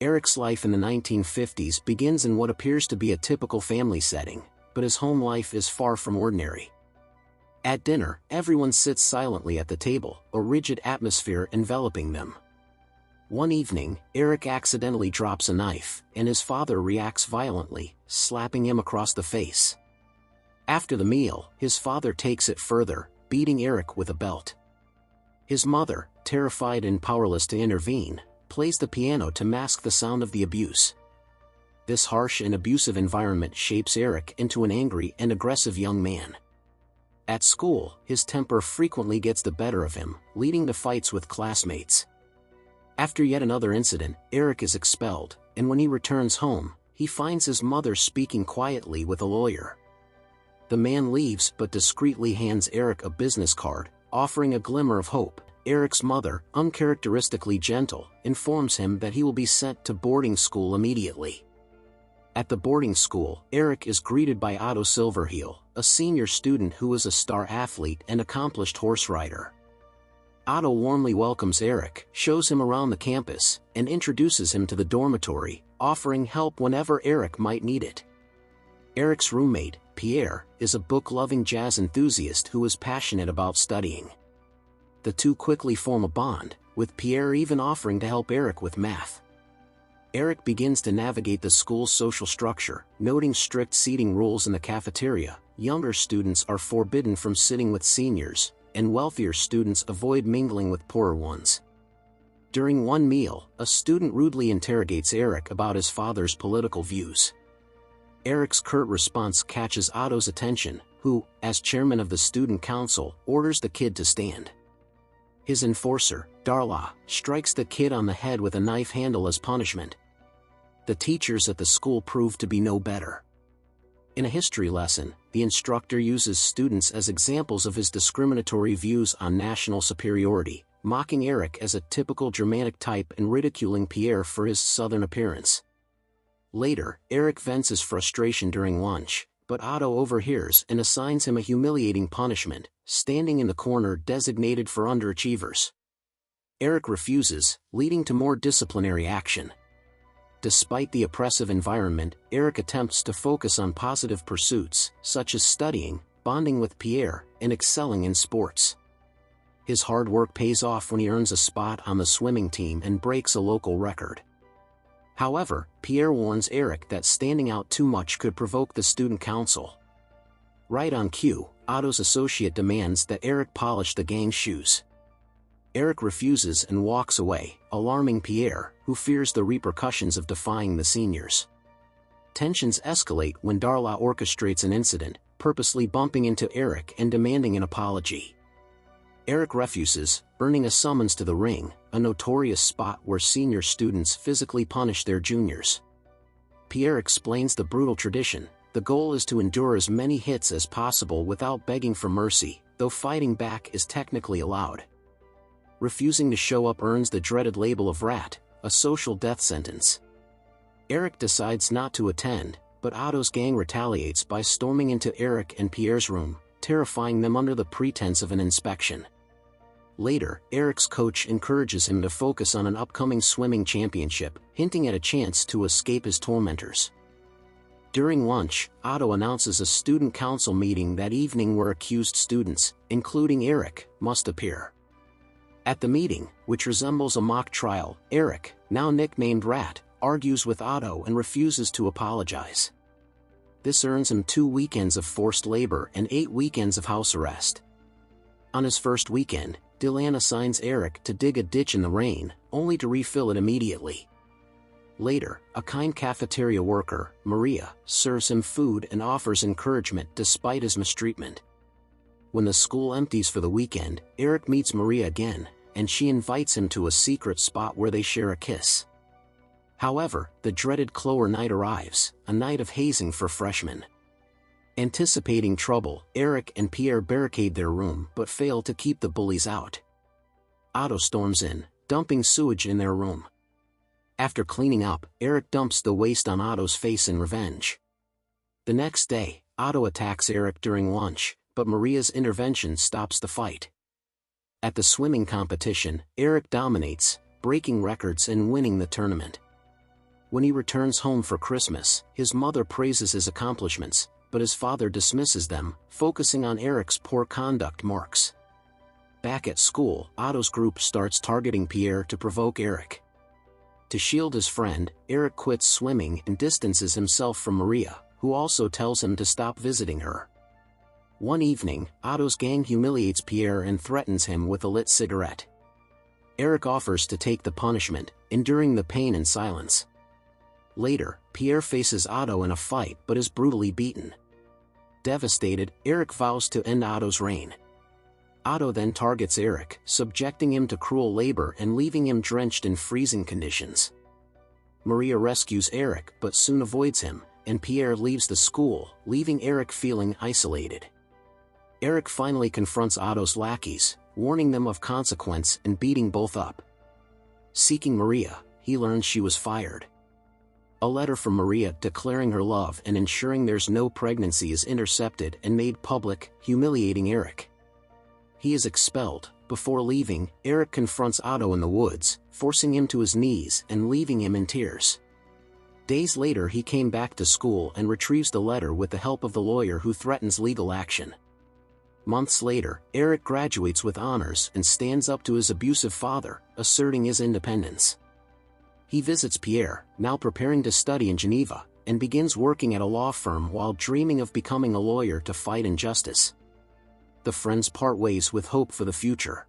Eric's life in the 1950s begins in what appears to be a typical family setting, but his home life is far from ordinary. At dinner, everyone sits silently at the table, a rigid atmosphere enveloping them. One evening, Eric accidentally drops a knife, and his father reacts violently, slapping him across the face. After the meal, his father takes it further, beating Eric with a belt. His mother, terrified and powerless to intervene, plays the piano to mask the sound of the abuse. This harsh and abusive environment shapes Eric into an angry and aggressive young man. At school, his temper frequently gets the better of him, leading to fights with classmates. After yet another incident, Eric is expelled, and when he returns home, he finds his mother speaking quietly with a lawyer. The man leaves but discreetly hands Eric a business card, offering a glimmer of hope. Eric's mother, uncharacteristically gentle, informs him that he will be sent to boarding school immediately. At the boarding school, Eric is greeted by Otto Silverheel, a senior student who is a star athlete and accomplished horse rider. Otto warmly welcomes Eric, shows him around the campus, and introduces him to the dormitory, offering help whenever Eric might need it. Eric's roommate, Pierre, is a book-loving jazz enthusiast who is passionate about studying. The two quickly form a bond, with Pierre even offering to help Eric with math. Eric begins to navigate the school's social structure, noting strict seating rules in the cafeteria. Younger students are forbidden from sitting with seniors, and wealthier students avoid mingling with poorer ones. During one meal, a student rudely interrogates Eric about his father's political views. Eric's curt response catches Otto's attention, who, as chairman of the student council, orders the kid to stand. His enforcer, Darla, strikes the kid on the head with a knife handle as punishment. The teachers at the school prove to be no better. In a history lesson, the instructor uses students as examples of his discriminatory views on national superiority, mocking Eric as a typical Germanic type and ridiculing Pierre for his southern appearance. Later, Eric vents his frustration during lunch, but Otto overhears and assigns him a humiliating punishment, standing in the corner designated for underachievers. Eric refuses, leading to more disciplinary action. Despite the oppressive environment, Eric attempts to focus on positive pursuits, such as studying, bonding with Pierre, and excelling in sports. His hard work pays off when he earns a spot on the swimming team and breaks a local record. However, Pierre warns Eric that standing out too much could provoke the student council. Right on cue, Otto's associate demands that Eric polish the gang's shoes. Eric refuses and walks away, alarming Pierre, who fears the repercussions of defying the seniors. Tensions escalate when Darla orchestrates an incident, purposely bumping into Eric and demanding an apology. Eric refuses, earning a summons to the ring, a notorious spot where senior students physically punish their juniors. Pierre explains the brutal tradition. The goal is to endure as many hits as possible without begging for mercy, though fighting back is technically allowed. Refusing to show up earns the dreaded label of rat, a social death sentence. Eric decides not to attend, but Otto's gang retaliates by storming into Eric and Pierre's room, terrifying them under the pretense of an inspection. Later, Eric's coach encourages him to focus on an upcoming swimming championship, hinting at a chance to escape his tormentors. During lunch, Otto announces a student council meeting that evening where accused students, including Eric, must appear. At the meeting, which resembles a mock trial, Eric, now nicknamed Rat, argues with Otto and refuses to apologize. This earns him 2 weekends of forced labor and 8 weekends of house arrest. On his first weekend, Dylan assigns Eric to dig a ditch in the rain, only to refill it immediately. Later, a kind cafeteria worker, Maria, serves him food and offers encouragement despite his mistreatment. When the school empties for the weekend, Eric meets Maria again, and she invites him to a secret spot where they share a kiss. However, the dreaded Clower night arrives, a night of hazing for freshmen. Anticipating trouble, Eric and Pierre barricade their room but fail to keep the bullies out. Otto storms in, dumping sewage in their room. After cleaning up, Eric dumps the waste on Otto's face in revenge. The next day, Otto attacks Eric during lunch, but Maria's intervention stops the fight. At the swimming competition, Eric dominates, breaking records and winning the tournament. When he returns home for Christmas, his mother praises his accomplishments, but his father dismisses them, focusing on Eric's poor conduct marks. Back at school, Otto's group starts targeting Pierre to provoke Eric. To shield his friend, Eric quits swimming and distances himself from Maria, who also tells him to stop visiting her. One evening, Otto's gang humiliates Pierre and threatens him with a lit cigarette. Eric offers to take the punishment, enduring the pain in silence. Later, Pierre faces Otto in a fight but is brutally beaten. Devastated, Eric vows to end Otto's reign. Otto then targets Eric, subjecting him to cruel labor and leaving him drenched in freezing conditions. Maria rescues Eric but soon avoids him, and Pierre leaves the school, leaving Eric feeling isolated. Eric finally confronts Otto's lackeys, warning them of consequence and beating both up. Seeking Maria, he learns she was fired. A letter from Maria declaring her love and ensuring there's no pregnancy is intercepted and made public, humiliating Eric. He is expelled. Before leaving, Eric confronts Otto in the woods, forcing him to his knees and leaving him in tears. Days later he came back to school and retrieves the letter with the help of the lawyer who threatens legal action. Months later, Eric graduates with honors and stands up to his abusive father, asserting his independence. He visits Pierre, now preparing to study in Geneva, and begins working at a law firm while dreaming of becoming a lawyer to fight injustice. The friends part ways with hope for the future.